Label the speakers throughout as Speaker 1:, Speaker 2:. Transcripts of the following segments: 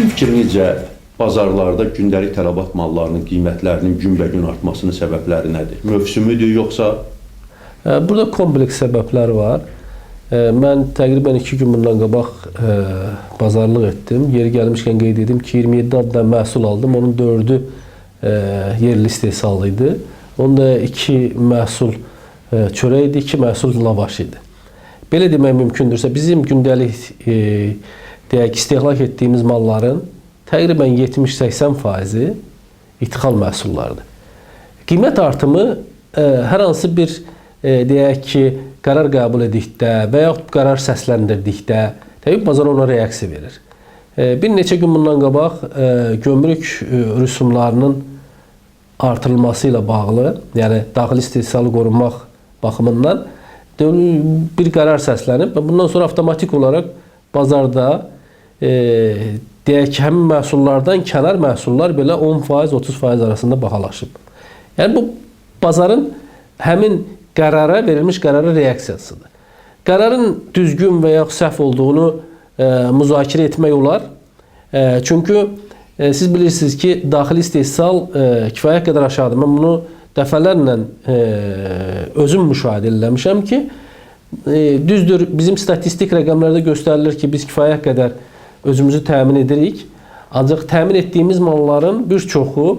Speaker 1: Sizin fikrinizcə bazarlarda gündəlik tələbat mallarının qiymətlərinin günbəgün artmasının səbəbləri nədir? Mövsümüdür yoxsa?
Speaker 2: Burada kompleks səbəblər var. Mən təqribən 2 gün bundan qabaq bazarlıq etdim. Yeri gəlmişkən qeyd edim ki, 27 addan məhsul aldım. Onun 4'ü yerli istehsal idi. Onda 2 məhsul çörək idi, 2 məhsul lavaş idi. Belə demək mümkündürsə, bizim gündəlik deyək, istehlak etdiyimiz malların təqribən 70-80%-i ithal məhsullardır. Qiymət artımı hər hansı bir deyək ki, qərar qəbul edikdə və yaxud qərar səsləndirdikdə təbii bazar ona reaksiya verir. Bir neçə gün bundan qabaq gömrük rüsumlarının artırılması ilə bağlı, yəni daxili istehsalı qorunmaq baxımından bir qərar səslənib və bundan sonra avtomatik olaraq bazarda deyək ki, həmin məhsullardan kənar məhsullar belə 10%, 30% arasında bahalaşıb. Yəni bu bazarın həmin qərara, verilmiş qərara reaksiyasıdır. Qərarın düzgün və yaxud səhv olduğunu müzakirə etmək olar. Çünki siz bilirsiniz ki, daxili istehsal kifayət qədər aşağıdır. Mən bunu dəfələrlə özüm müşahidə eləmişəm ki, düzdür, bizim statistik rəqəmlərdə göstərilir ki, biz kifayət qədər özümüzü təmin edirik. Ancaq təmin etdiyimiz malların bir çoxu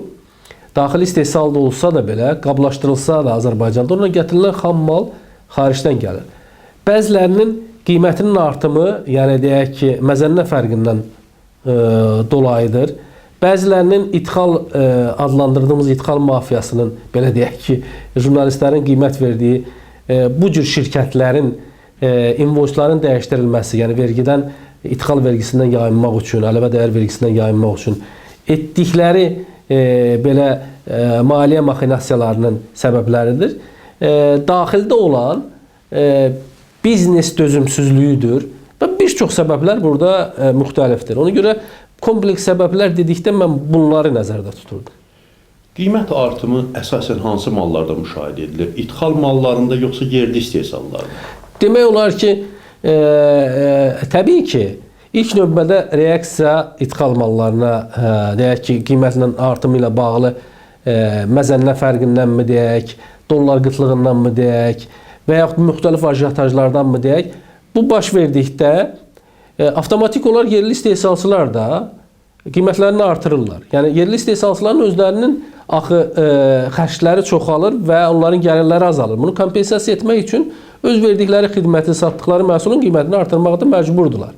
Speaker 2: daxili istehsalda olsa da belə, qablaşdırılsa da Azərbaycanda ona gətirilən xam mal xaricdən gəlir. Bəzilərinin qiymətinin artımı, yəni deyək ki, məzənnə fərqindən dolayıdır. Bəzilərinin ithal adlandırdığımız ithal mafiyasının, belə deyək ki, jurnalistlərin qiymət verdiyi bu cür şirkətlərin invoiceların dəyişdirilməsi, yəni vergidən ithal vergisindən yayınmaq üçün, əlavə dəyər vergisindən yayınmaq üçün etdikləri belə maliyyə maxinasiyalarının səbəbləridir. Daxildə olan biznes dözümsüzlüyüdür və bir çox səbəblər burada müxtəlifdir. Ona görə kompleks səbəblər dedikdə mən bunları nəzərdə tuturdum.
Speaker 1: Qiymət artımı əsasən hansı mallarda müşahidə edilir? İthal mallarında yoxsa yerli istehsallarda? Demək
Speaker 2: olar ki, təbii ki, ilk növbədə reaksiya ithal mallarına, deyək ki, qiymətinin artımı ilə bağlı məzənnə fərqindənmi deyək, dollar qıtlığındanmı deyək və yaxud müxtəlif ajitajlardanmı deyək, bu baş verdikdə avtomatik olaraq yerli istehsalçılar da qiymətlərini artırırlar. Yəni, yerli istehsalçıların özlərinin axı xərcləri çoxalır və onların gəlirləri azalır. Bunu kompensasiya etmək üçün öz verdikləri xidməti, satdıkları məhsulun qiymətini artırmaqda məcburdular.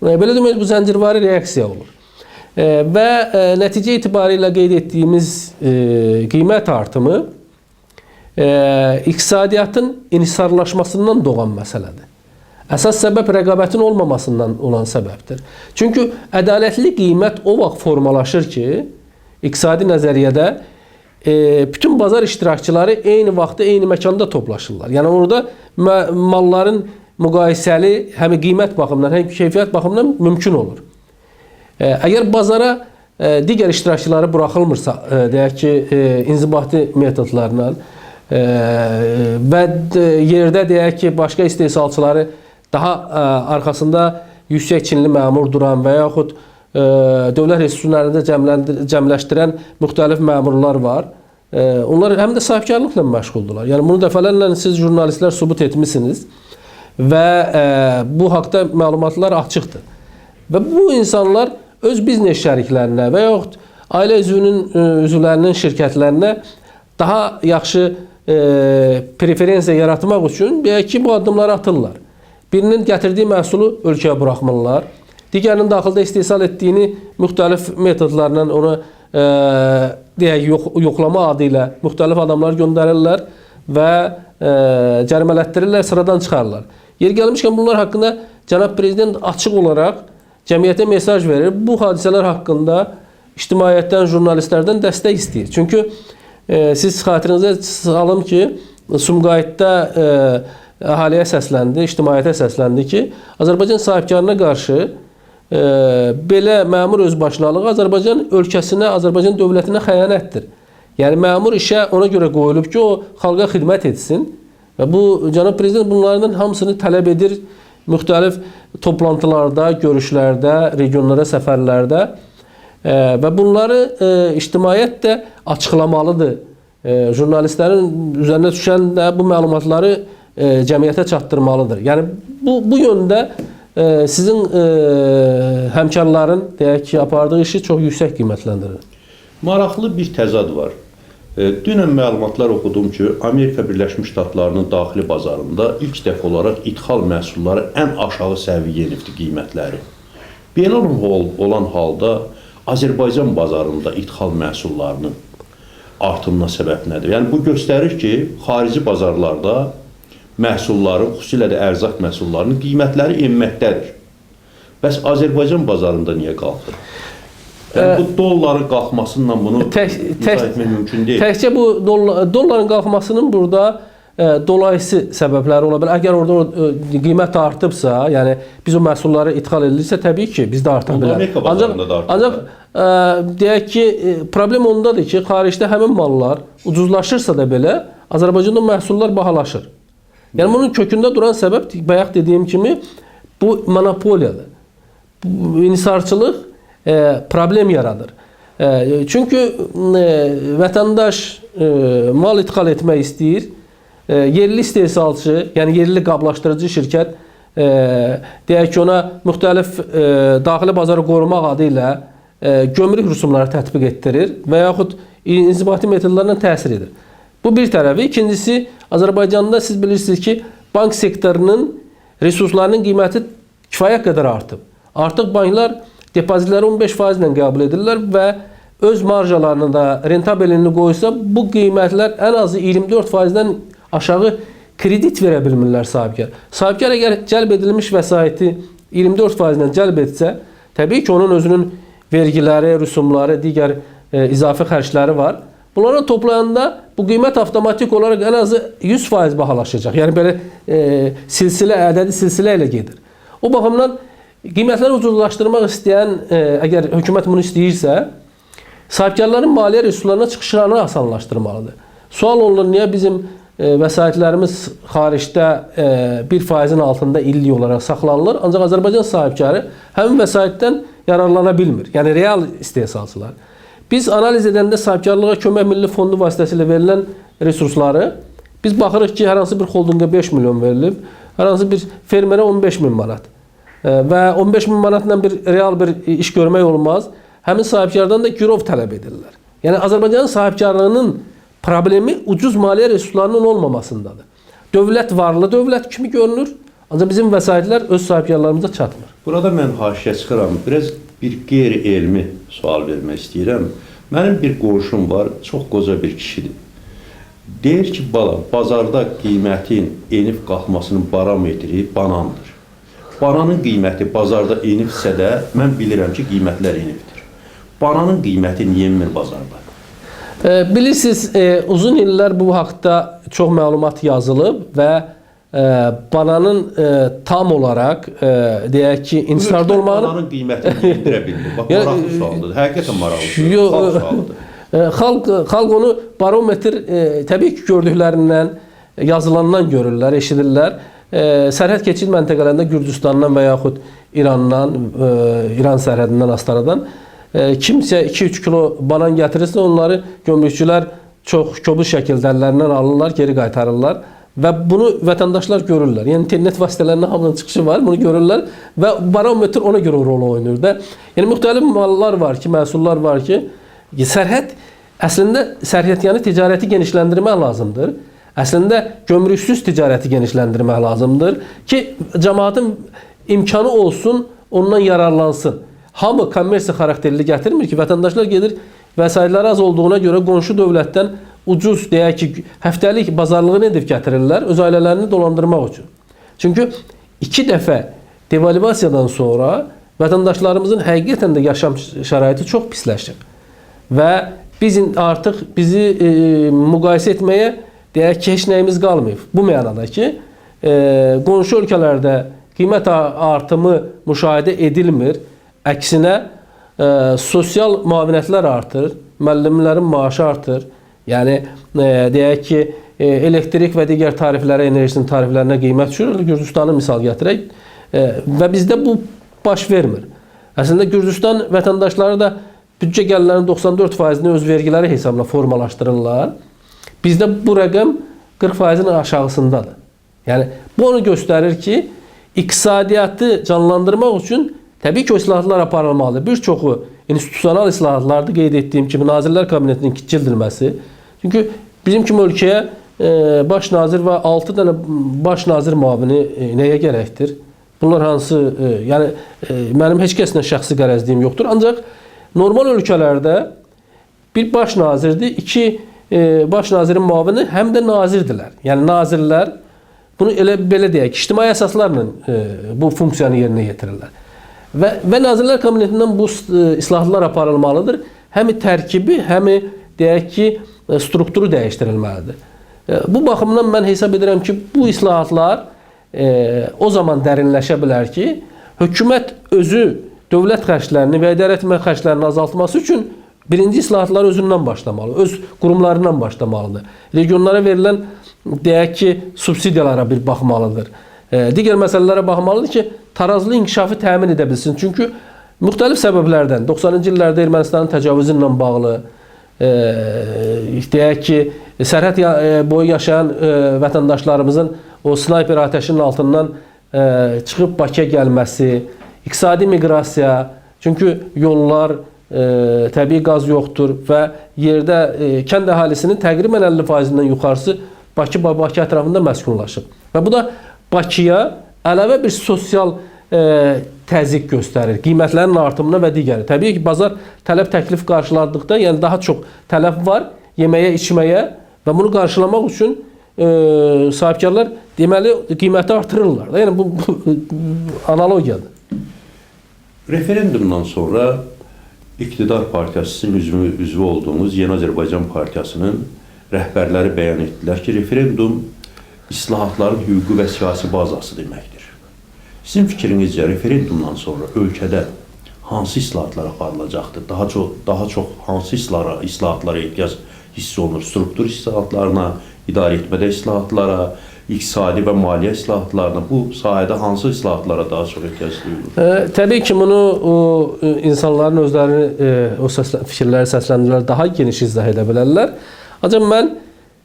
Speaker 2: Belə demək, bu zəncirvari reaksiya olur. Və nəticə itibarilə qeyd etdiyimiz qiymət artımı iqtisadiyyatın inhisarlaşmasından doğan məsələdir. Əsas səbəb rəqabətin olmamasından olan səbəbdir. Çünki ədalətli qiymət o vaxt formalaşır ki, iqtisadi nəzəriyyədə bütün bazar iştirakçıları eyni vaxtda, eyni məkanda toplaşırlar. Yəni orada malların müqayisəli həm qiymət baxımından, həm keyfiyyət baxımından mümkün olur. Əgər bazara digər iştirakçıları buraxılmırsa, deyək ki, inzibati metodlarla və yerdə deyək ki, başqa istehsalçıları daha arxasında yüksək çinli məmur duran və yaxud dövlət resurslarında cəmləşdirən müxtəlif məmurlar var. Onlar həm də sahibkarlıqla məşğuldurlar. Yəni bunu dəfələrlə siz jurnalistlər sübut etmişsiniz və bu haqda məlumatlar açıqdır. Və bu insanlar öz biznes şəriklərinə və yaxud ailə üzvlərinin şirkətlərinə daha yaxşı preferensiya yaratmaq üçün deyək ki, bu addımları atırlar. Birinin gətirdiyi məhsulu ölkəyə buraxmırlar. Digərinin daxildə istehsal etdiyini müxtəlif metodlarla ona deyək, yoxlama adı ilə müxtəlif adamlar göndərirlər və cərimələtdirirlər, sıradan çıxarırlar. Yeri gəlmişkən bunlar haqqında cənab prezident açıq olaraq cəmiyyətə mesaj verir. Bu hadisələr haqqında ictimaiyyətdən, jurnalistlərdən dəstək istəyir. Çünki siz xatirinizə salım ki, Sumqayıtda əhaliyə səsləndi, ictimaiyyətə səsləndi ki, Azərbaycan sahibkarına qarşı belə məmur özbaşınalığı Azərbaycan ölkəsinə, Azərbaycan dövlətinə xəyanətdir. Yəni məmur işə ona görə qoyulub ki, o xalqa xidmət etsin və bu cənab prezident bunlardan hamısını tələb edir. müxtəlif toplantılarda, görüşlərdə, regionlara səfərlərdə və bunları ictimaiyyət də açıqlamalıdır. Jurnalistlərin üzərinə düşən də bu məlumatları cəmiyyətə çatdırmalıdır. Yəni bu yöndə sizin həmkarların deyək ki, apardığı işi çox yüksək qiymətləndirir.
Speaker 1: Maraqlı bir təzad var. Dünən məlumatlar oxudum ki, Amerika Birləşmiş Ştatlarının daxili bazarında ilk dəfə olaraq ixal məhsulları ən aşağı səviyyə enibdir qiymətləri. Beynəlxalq olan halda Azərbaycan bazarında ixal məhsullarının artımına səbəb nədir? Yəni bu göstərir ki, xarici bazarlarda məhsulların, xüsusilə də ərzaq məhsullarının qiymətləri enməkdədir. Bəs Azərbaycan bazarında niyə qalxır? Yəni, bu dolların qalxmasından bunu izah etmək mümkün deyil.
Speaker 2: Təkcə bu dolların qalxmasının burada dolayısı səbəbləri ola bilər. Əgər orada qiymət artıbsa, yəni biz o məhsulları ixal edilirsə, təbii ki, biz də arta bilər.
Speaker 1: Amerika bazarında da artıb.
Speaker 2: Ancaq deyək ki, problem ondadır ki, xaricdə həmin mallar ucuzlaşırsa da belə, Azərbaycanda məhsullar bahalaşır. Yəni bunun kökündə duran səbəb bayaq dediyim kimi bu monopoliyadır. İnhisarçılıq problem yaradır. Çünki vətəndaş mal ixal etmək istəyir. Yerli istehsalçı, yəni yerli qablaşdırıcı şirkət deyək ki, ona müxtəlif daxili bazarı qorumaq adı ilə gömrük rüsumları tətbiq etdirir və yaxud inzibati metodlarla təsir edir. Bu bir tərəfi. İkincisi, Azərbaycanda siz bilirsiniz ki, bank sektorunun resurslarının qiyməti kifayət qədər artıb. Artıq banklar depozitləri 15% ilə qəbul edirlər və öz marjalarını da rentabelini qoysa, bu qiymətlər ən azı 24%-dən aşağı kredit verə bilmirlər sahibkar. Sahibkar əgər cəlb edilmiş vəsaiti 24% ilə cəlb etsə, təbii ki, onun özünün vergiləri, rüsumları, digər izafi xərcləri var. Bunları toplayanda bu qiymət avtomatik olaraq ən azı 100% bahalaşacaq. Yəni belə ədədi silsilə ilə gedir. O baxımdan qiymətləri ucuzlaşdırmaq istəyən, əgər hökumət bunu istəyirsə, sahibkarların maliyyə resurslarına çıxışlarını asanlaşdırmalıdır. Sual olunur, niyə bizim vəsaitlərimiz xaricdə 1%-in altında illik olaraq saxlanılır, ancaq Azərbaycan sahibkarı həmin vəsaitdən yararlana bilmir. Yəni real istehsalçılar. Biz analiz edəndə sahibkarlığa kömək milli fondu vasitəsilə verilən resursları biz baxırıq ki, hər hansı bir holdinga 5 milyon verilib, hər hansı bir fermerə 15 min manat. Və 15 min manatla real bir iş görmək olmaz. Həmin sahibkardan da girov tələb edirlər. Yəni Azərbaycanın sahibkarlığının problemi ucuz maliyyə resurslarının olmamasındadır. Dövlət varlı dövlət kimi görünür, ancaq bizim vəsaitlər öz sahibkarlarımıza çatmır.
Speaker 1: Burada mən haşiyə çıxıram. Biraz bir qeyri-elmi sual vermək istəyirəm. Mənim bir qonşum var, çox qoca bir kişidir. Deyir ki, bazarda qiymətin enib qalxmasının parametri banandır. Bananın qiyməti bazarda enibsə də, mən bilirəm ki, qiymətlər enibdir. Bananın qiyməti niyə enmir bazarda?
Speaker 2: Bilirsiniz, uzun illər bu haqda çox məlumat yazılıb və bananın tam olaraq deyək ki, intisarda olmağını...
Speaker 1: Bananın qiymətini endirə bilmir. Bax, maraqlı sualdır. Həqiqətən maraqlı sualdır.
Speaker 2: Xalq onu barometr təbii ki, gördüklərindən, yazılandan görürlər, eşidirlər. Sərhəd keçid məntəqələrində Gürcüstandan və yaxud İrandan, İran sərhədindən, Astaradan kimsə 2-3 kilo banan gətirirsə, onları gömrükçülər çox kobud şəkildə əllərindən alırlar, geri qaytarırlar və bunu vətəndaşlar görürlər. Yəni internet vasitələrində hamının çıxışı var, bunu görürlər və barometr ona görə rol oynayır da. Yəni müxtəlif mallar var ki, məhsullar var ki, sərhəd əslində sərhədyanı ticarəti genişləndirmək lazımdır. Əslində gömrüksüz ticarəti genişləndirmək lazımdır ki, cəmaatın imkanı olsun, ondan yararlansın. Hamı kommersiya xarakterli gətirmir ki, vətəndaşlar gedir, vəsaitləri az olduğuna görə qonşu dövlətdən ucuz, deyək ki, həftəlik bazarlığını edib gətirirlər, öz ailələrini dolandırmaq üçün. Çünki 2 dəfə devalvasiyadan sonra vətəndaşlarımızın həqiqətən də yaşam şəraiti çox pisləşir. Və artıq bizi müqayisə etməyə deyək ki, heç nəyimiz qalmayıb. Bu mənada ki, qonşu ölkələrdə qiymət artımı müşahidə edilmir. Əksinə, sosial müavinətlər artır, müəllimlərin maaşı artır. Yəni, deyək ki, elektrik və digər tariflərə, enerjinin tariflərinə qiymət düşür. Gürcüstanı misal gətirək. Və bizdə bu baş vermir. Əslində Gürcüstan vətəndaşları da büdcə gəlirlərinin 94%-ni öz vergiləri hesabına formalaşdırırlar. Bizdə bu rəqəm 40%-in aşağısındadır. Yəni bu onu göstərir ki, iqtisadiyyatı canlandırmaq üçün təbii ki, o islahatlar aparılmalıdır. Bir çoxu institusional islahatlardır, qeyd etdiyim kimi Nazirlər Kabinetinin kiçildilməsi. Çünki bizim kimi ölkəyə baş nazir və 6 dənə baş nazir müavini nəyə gərəkdir? Bunlar hansı, yəni mənim heç kəslə şəxsi qərəzliyim yoxdur. Ancaq normal ölkələrdə bir baş nazirdir, 2 baş nazirin müavini həm də nazirdirlər. Yəni nazirlər bunu elə belə deyək, ictimai əsaslarla bu funksiyanı yerinə yetirirlər. Və Nazirlər Kabinetindən bu islahatlar aparılmalıdır. Həm tərkibi, həm deyək ki, strukturu dəyişdirilməlidir. Bu baxımdan mən hesab edirəm ki, bu islahatlar o zaman dərinləşə bilər ki, hökumət özü dövlət xərclərini və idarə etmə xərclərini azaltması üçün birinci islahatlar özündən başlamalı, öz qurumlarından başlamalıdır. Regionlara verilən deyək ki, subsidiyalara bir baxmalıdır. Digər məsələlərə baxmalıdır ki, tarazlı inkişafı təmin edə bilsin. Çünki müxtəlif səbəblərdən 90-cı illərdə Ermənistanın təcavüzü ilə bağlı, deyək ki, sərhəd boyu yaşayan vətəndaşlarımızın o snayper atəşinin altından çıxıb Bakıya gəlməsi, iqtisadi miqrasiya, çünki yollar, təbii qaz yoxdur və yerdə kənd əhalisinin təqribən 50%-dən yuxarısı Bakı ətrafında məskunlaşıb. Və bu da Bakıya əlavə bir sosial təzyiq göstərir, qiymətlərin artımına və digəri. Təbii ki, bazar tələb təklif qarşıladıqda, yəni daha çox tələb var yeməyə, içməyə və bunu qarşılamaq üçün sahibkarlar deməli qiyməti artırırlar. Yəni bu analogiyadır.
Speaker 1: Referendumdan sonra İqtidar Partiyasının üzvü olduğumuz Yeni Azərbaycan Partiyasının rəhbərləri bəyan etdilər ki, referendum islahatların hüquqi və siyasi bazası deməkdir. Sizin fikrinizcə referendumdan sonra ölkədə hansı islahatlar aparılacaqdır? Daha çox hansı islahatlara ehtiyac hiss olunur? Struktur islahatlarına, idarə etmədə islahatlara, iqtisadi və maliyyə islahatlarına, bu sahədə hansı islahatlara daha çox ehtiyac duyulur?
Speaker 2: Təbii ki, bunu insanların özlərini, o fikirləri səsləndirilər, daha geniş izah edə bilərlər. Ancaq mən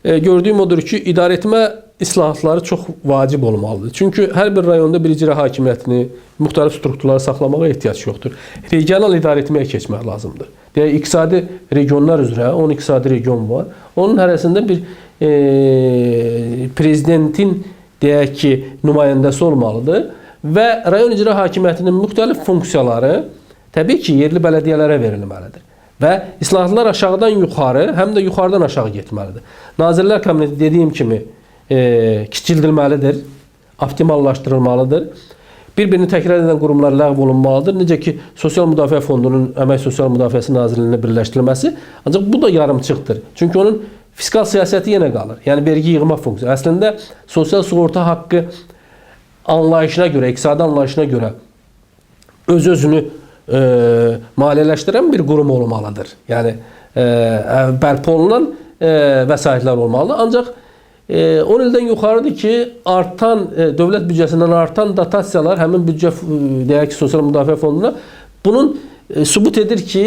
Speaker 2: gördüyüm odur ki, idarə etmə islahatları çox vacib olmalıdır. Çünki hər bir rayonda bir icra hakimiyyətini, müxtəlif strukturları saxlamağa ehtiyac yoxdur. Regional idarə etməyə keçmək lazımdır. Deyək, iqtisadi regionlar üzrə 10 iqtisadi region var. Onun hərəsində bir prezidentin deyək ki, nümayəndəsi olmalıdır və rayon icra hakimiyyətinin müxtəlif funksiyaları təbii ki, yerli bələdiyyələrə verilməlidir. Və islahatlar aşağıdan yuxarı, həm də yuxarıdan aşağı getməlidir. Nazirlər Kabineti dediyim kimi kiçildilməlidir, optimallaşdırılmalıdır. Bir-birini təkrar edən qurumlar ləğv olunmalıdır. Necə ki, Sosial Müdafiə Fondunun Əmək Sosial Müdafiəsi Nazirliyinə birləşdirilməsi. Ancaq bu da yarımçıqdır. Çünki onun fiskal siyasəti yenə qalır. Yəni, vergi yığma funksiyası. Əslində, sosial sığorta haqqı anlayışına görə, iqtisadi anlayışına görə öz-özünü maliyyələşdirən bir qurum olmalıdır. Yəni, bərpa olunan vəsaitlər olmalıdır. Ancaq 10 ildən yuxarıdır ki, artan dövlət büdcəsindən artan dotasiyalar həmin büdcə, deyək ki, Sosial Müdafiə Fonduna bunun sübut edir ki,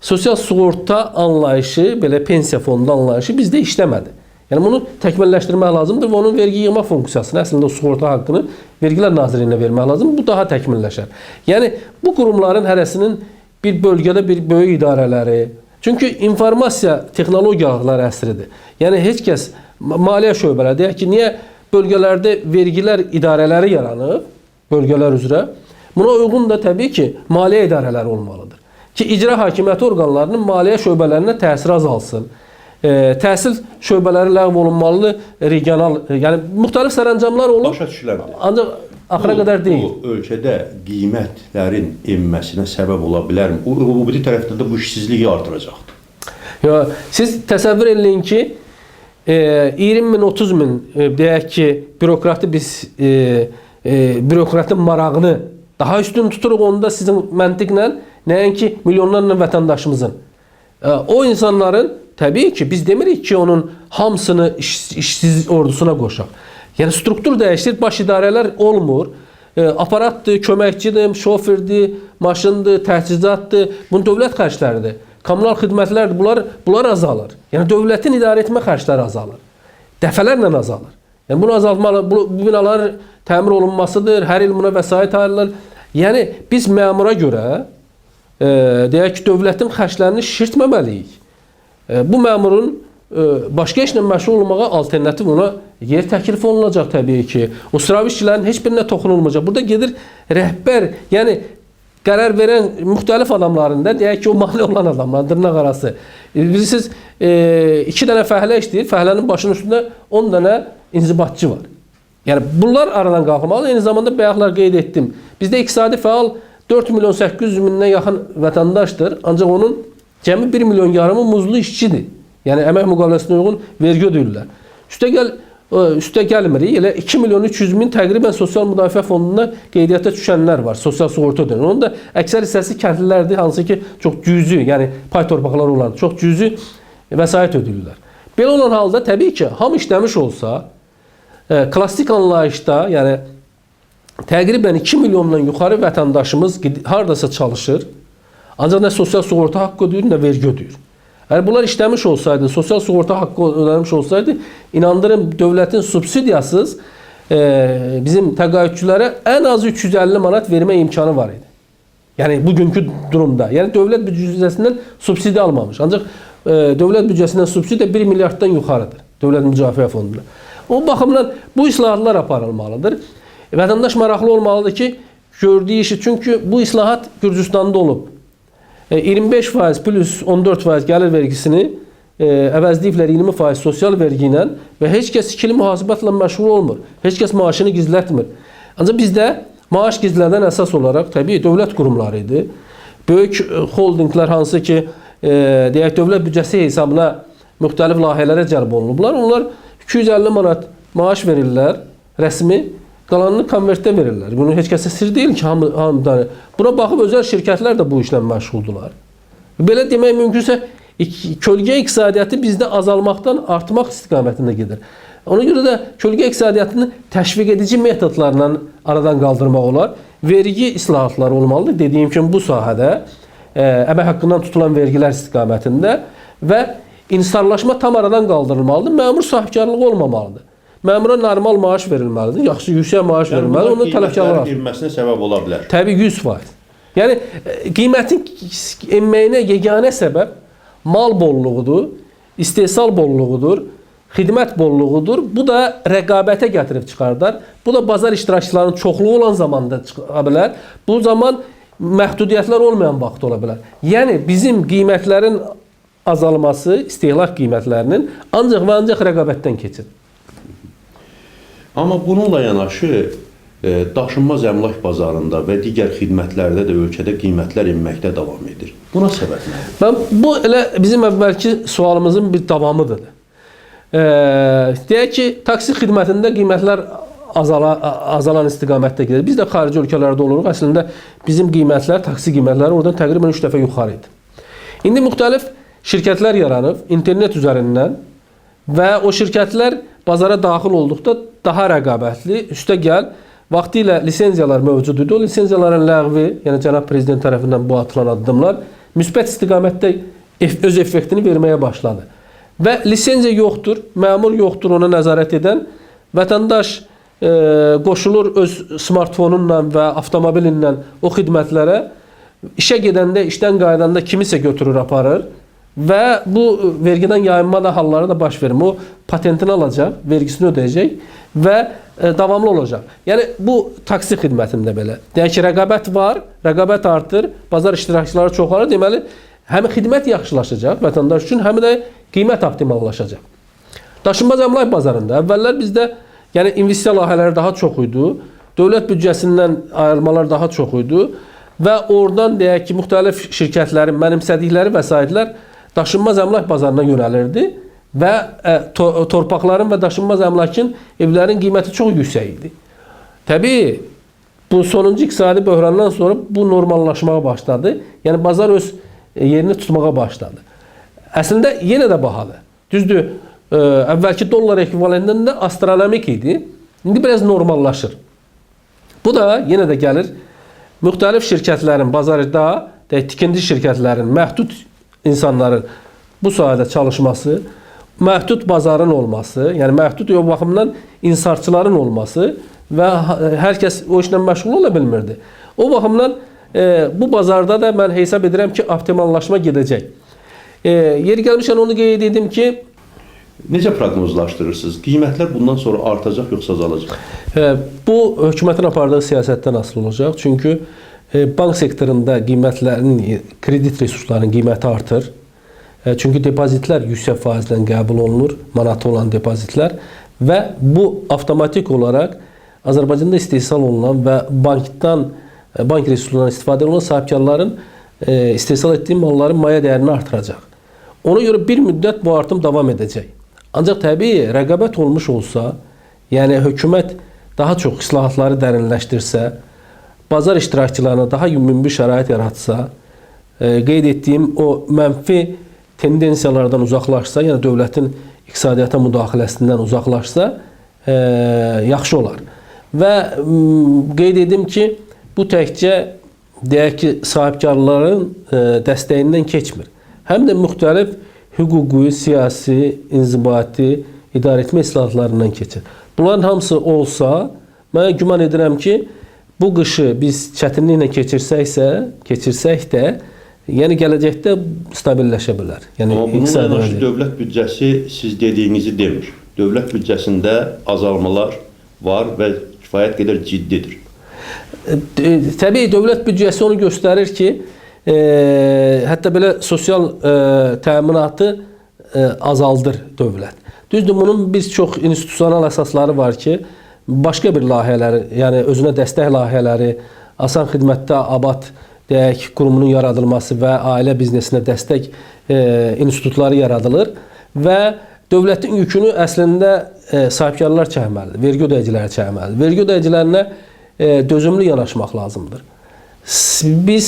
Speaker 2: sosial sığorta anlayışı, belə pensiya fondu anlayışı bizdə işləmədi. Yəni, bunu təkmilləşdirmək lazımdır və onun vergi yığma funksiyasını, əslində o sığorta haqqını Vergilər Nazirliyinə vermək lazımdır. Bu daha təkmilləşər. Yəni, bu qurumların hərəsinin bir bölgədə bir böyük idarələri, çünki informasiya texnologiyalar əsridir. Yəni, heç kəs maliyyə şöbələri, deyək ki, niyə bölgələrdə vergilər idarələri yaranıb, bölgələr üzrə? Buna uyğun da təbii ki, maliyyə idarələri olmalıdır. Ki, icra hakimiyyəti orqanlarının maliyyə şöbələrinə təsiri azalsın. Təhsil şöbələri ləğv olunmalıdır, regional, yəni müxtəlif sərəncamlar olur.
Speaker 1: Başa düşüləmdir.
Speaker 2: Ancaq axıra qədər deyil.
Speaker 1: Bu ölkədə qiymətlərin enməsinə səbəb ola bilərmi? O biri tərəfdə də bu işsizliyi artıracaqdır.
Speaker 2: Siz təsəvvür edin ki, 20 min, 30 min deyək ki, bürokratın marağını daha üstün tuturuq, onda sizin məntiqlə nəinki milyonlarla vətəndaşımızın. O insanların, təbii ki, biz demirik ki, onun hamısını işsiz ordusuna qoşaq. Yəni, struktur dəyişdir, baş idarələr olmur. aparatdır, köməkçidir, şoferdir, maşındır, təchizatdır. Bunun dövlət xərcləridir. Kommunal xidmətlərdir. Bunlar azalır. Yəni dövlətin idarə etmə xərcləri azalır. Dəfələrlə azalır. Yəni bunu azaltmalı, bu binalar təmir olunmasıdır, hər il buna vəsait ayrılır. Yəni biz məmura görə deyək ki, dövlətin xərclərini şişirtməməliyik. Bu məmurun başqa işlə məşğul olmağa alternativ ona yer təklif olunacaq təbii ki. O sıravi işçilərin heç birinə toxunulmayacaq. Burada gedir rəhbər, yəni qərar verən müxtəlif adamların da deyək ki, o mane olan adamlar, dırnaq arası. Bilirsiniz, 2 dənə fəhlə işləyir, fəhlənin başının üstündə 10 dənə inzibatçı var. Yəni bunlar aradan qalxmalı. Eyni zamanda bayaqlar qeyd etdim. Bizdə iqtisadi fəal 4 milyon 800 mindən yaxın vətəndaşdır. Ancaq onun cəmi 1 milyon yarımı muzlu işçidir. Yəni əmək müqaviləsinə uyğun vergi ödəyirlər. Üstə gəlmirik. Elə 2 milyon 300 min təqribən sosial müdafiə fonduna qeydiyyata düşənlər var. Sosial sığorta ödəyir. Onun da əksər hissəsi kəndlilərdir, hansı ki çox cüzi, yəni pay torpaqlar olan çox cüzi vəsait ödəyirlər. Belə olan halda təbii ki, ham işləmiş olsa, klassik anlayışda, yəni təqribən 2 milyondan yuxarı vətəndaşımız hardasa çalışır. Ancaq nə sosial sığorta haqqı ödəyir, nə vergi ödəyir. Əgər bunlar işləmiş olsaydı, sosial sığorta haqqı ödənmiş olsaydı, inandırım dövlətin subsidiyasız bizim təqaüdçülərə ən az 350 manat vermə imkanı var idi. Yəni bugünkü durumda. Yəni dövlət büdcəsindən subsidiya almamış. Ancaq dövlət büdcəsindən subsidiya 1 milyarddan yuxarıdır. Dövlət Müdafiə Fonduna. O baxımdan bu islahatlar aparılmalıdır. Vətəndaş maraqlı olmalıdır ki, gördüyü işi, çünki bu islahat Gürcüstanda olub. 25% plus 14% gəlir vergisini əvəzləyiblər 20% sosial vergi ilə və heç kəs ikili mühasibətlə məşğul olmur. Heç kəs maaşını gizlətmir. Ancaq bizdə maaş gizlədən əsas olaraq təbii dövlət qurumları idi. Böyük holdinglər hansı ki, deyək dövlət büdcəsi hesabına müxtəlif layihələrə cəlb olunublar. Onlar 250 manat maaş verirlər, rəsmi, qalanını konvertdə verirlər. Bunu heç kəsə sir deyil ki, hamıdan. Buna baxıb özəl şirkətlər də bu işlə məşğuldular. Belə demək mümkünsə, kölgə iqtisadiyyatı bizdə azalmaqdan artmaq istiqamətində gedir. Ona görə də kölgə iqtisadiyyatını təşviq edici metodlarla aradan qaldırmaq olar. Vergi islahatları olmalıdır. Dediyim kimi bu sahədə əmək haqqından tutulan vergilər istiqamətində və insarlaşma tam aradan qaldırılmalıdır. Məmur sahibkarlığı olmamalıdır. Məmura normal maaş verilməlidir, yaxşı yüksək maaş verilməlidir. Onun tələbkarlığı
Speaker 1: enməsinə səbəb ola bilər.
Speaker 2: Təbii 100%. Yəni qiymətin enməyinə yeganə səbəb mal bolluğudur, istehsal bolluğudur, xidmət bolluğudur. Bu da rəqabətə gətirib çıxardar. Bu da bazar iştirakçılarının çoxluğu olan zamanda çıxa bilər. Bu zaman məhdudiyyətlər olmayan vaxt ola bilər. Yəni bizim qiymətlərin azalması, istehlak qiymətlərinin ancaq və ancaq rəqabətdən keçir.
Speaker 1: Amma bununla yanaşı daşınmaz əmlak bazarında və digər xidmətlərdə də ölkədə qiymətlər enməkdə davam edir. Buna səbəb nədir?
Speaker 2: Bu elə bizim əvvəlki sualımızın bir davamıdır. Deyək ki, taksi xidmətində qiymətlər azalan istiqamətdə gedir. Biz də xarici ölkələrdə oluruq. Əslində bizim qiymətlər, taksi qiymətləri oradan təqribən 3 dəfə yuxarı idi. İndi müxtəlif şirkətlər yaranıb internet üzərindən və o şirkətlər bazara daxil olduqda daha rəqabətli, üstəgəl vaxtilə lisenziyalar mövcud idi. O lisenziyaların ləğvi, yəni cənab prezident tərəfindən bu atılan addımlar müsbət istiqamətdə öz effektini verməyə başladı. Və lisenziya yoxdur, məmur yoxdur ona nəzarət edən. Vətəndaş qoşulur öz smartfonunla və avtomobilinlə o xidmətlərə. İşə gedəndə, işdən qayıdanda kimisə götürür, aparır. Və bu vergidən yayınma da halları da baş verir. O patentini alacaq, vergisini ödəyəcək və davamlı olacaq. Yəni bu taksi xidmətində belə. Deyək ki, rəqabət var, rəqabət artır, bazar iştirakçıları çoxalır. Deməli, həm xidmət yaxşılaşacaq vətəndaş üçün, həm də qiymət optimallaşacaq. Daşınmaz əmlak bazarında əvvəllər bizdə yəni investisiya layihələri daha çox idi. Dövlət büdcəsindən ayrılmalar daha çox idi və oradan deyək ki, müxtəlif şirkətlərin mənimsədikləri vəsaitlər daşınmaz əmlak bazarına yönəlirdi və torpaqların və daşınmaz əmlakın, evlərin qiyməti çox yüksək idi. Təbii, bu sonuncu iqtisadi böhrandan sonra bu normallaşmağa başladı. Yəni bazar öz yerini tutmağa başladı. Əslində yenə də bahadır. Düzdür, əvvəlki dollar ekvivalentində astronomik idi. İndi biraz normallaşır. Bu da yenə də gəlir müxtəlif şirkətlərin bazarda, tikinti şirkətlərinin, məhdud insanların bu sahədə çalışması, məhdud bazarın olması, yəni məhdud o baxımdan inhisarçıların olması və hər kəs o işlə məşğul ola bilmirdi. O baxımdan bu bazarda da mən hesab edirəm ki, optimallaşma gedəcək. Yeri gəlmişkən onu qeyd edim ki,
Speaker 1: necə proqnozlaşdırırsınız? Qiymətlər bundan sonra artacaq yoxsa azalacaq?
Speaker 2: Bu hökumətin apardığı siyasətdən asılı olacaq. Çünki bank sektorunda qiymətlərin, kredit resurslarının qiyməti artır. Çünki depozitlər yüksək faizlə qəbul olunur, manatı olan depozitlər və bu avtomatik olaraq Azərbaycanda istehsal olunan və bank resurslarından istifadə olunan sahibkarların istehsal etdiyi malların maya dəyərini artıracaq. Ona görə bir müddət bu artım davam edəcək. Ancaq təbii rəqabət olmuş olsa, yəni hökumət daha çox islahatları dərinləşdirsə, bazar iştirakçılarına daha ümumi şərait yaratsa, qeyd etdiyim o mənfi tendensiyalardan uzaqlaşsa, yəni dövlətin iqtisadiyyata müdaxiləsindən uzaqlaşsa, yaxşı olar. Və qeyd edim ki, bu təkcə deyək ki, sahibkarların dəstəyindən keçmir. Həm də müxtəlif hüquqi, siyasi, inzibati, idarəetmə islahatlarından keçir. Bunların hamısı olsa, mən güman edirəm ki, bu qışı biz çətinliklə keçirsək də, yəni gələcəkdə stabilləşə bilər. Yəni,
Speaker 1: amma bununla yanaşı dövlət büdcəsi siz dediyinizi demir. Dövlət büdcəsində azalmalar var və kifayət qədər ciddidir.
Speaker 2: Təbii dövlət büdcəsi onu göstərir ki, hətta belə sosial təminatı azaldır dövlət. Düzdür, bunun bir çox institusional əsasları var ki, başqa bir layihələri, yəni özünə dəstək layihələri, asan xidmətdə abad deyək, qurumunun yaradılması və ailə biznesinə dəstək institutları yaradılır və dövlətin yükünü əslində sahibkarlar çəkməlidir, vergi ödəyiciləri çəkməlidir. Vergi ödəyicilərinə dözümlü yanaşmaq lazımdır. Biz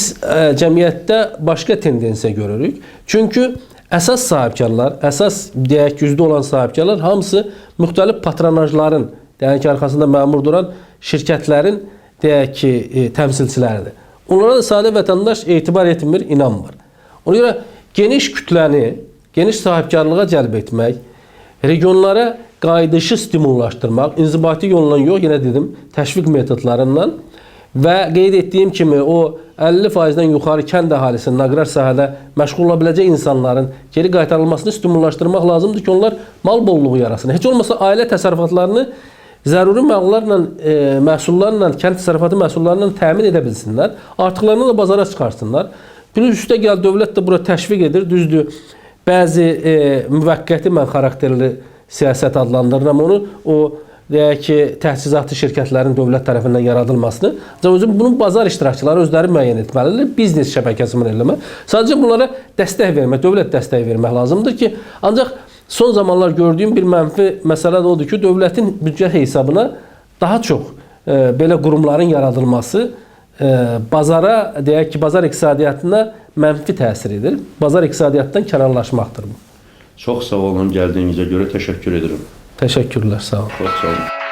Speaker 2: cəmiyyətdə başqa tendensiya görürük. Çünki əsas sahibkarlar, əsas deyək güclü olan sahibkarlar hamısı müxtəlif patronajların, deyək ki, arxasında məmur duran şirkətlərin deyək ki, təmsilçiləridir. Onlara da sadə vətəndaş etibar etmir, inanmır. Ona görə geniş kütləni, geniş sahibkarlığa cəlb etmək, regionlara qayıdışı stimullaşdırmaq, inzibati yolla yox, yenə dedim, təşviq metodlarından və qeyd etdiyim kimi o 50%-dən yuxarı kənd əhalisinin aqrar sahədə məşğul ola biləcək insanların geri qaytarılmasını stimullaşdırmaq lazımdır ki, onlar mal bolluğu yarasın. Heç olmasa ailə təsərrüfatlarını zəruri mallarla, məhsullarla, kənd təsərrüfatı məhsullarla təmin edə bilsinlər. Artıqlarını da bazara çıxarsınlar. Plus üstə gəl, dövlət də bura təşviq edir. Düzdür, bəzi müvəqqəti mən xarakterli siyasət adlandırıram onu. O, deyək ki, təchizatı şirkətlərin dövlət tərəfindən yaradılmasını. Bunun bazar iştirakçıları özləri müəyyən etməlidir. Biznes şəbəkəsi müəyyən etməlidir. Sadəcə bunlara dəstək vermək, dövlət dəstəyi vermək lazımdır ki, ancaq son zamanlar gördüyüm bir mənfi məsələ də odur ki, dövlətin büdcə hesabına daha çox belə qurumların yaradılması bazara, deyək ki, bazar iqtisadiyyatına mənfi təsir edir. Bazar iqtisadiyyatdan kənarlaşmaqdır bu.
Speaker 1: Çox sağ olun, gəldiyinizə görə təşəkkür edirəm.
Speaker 2: Təşəkkürlər, sağ olun.
Speaker 1: Çox sağ olun.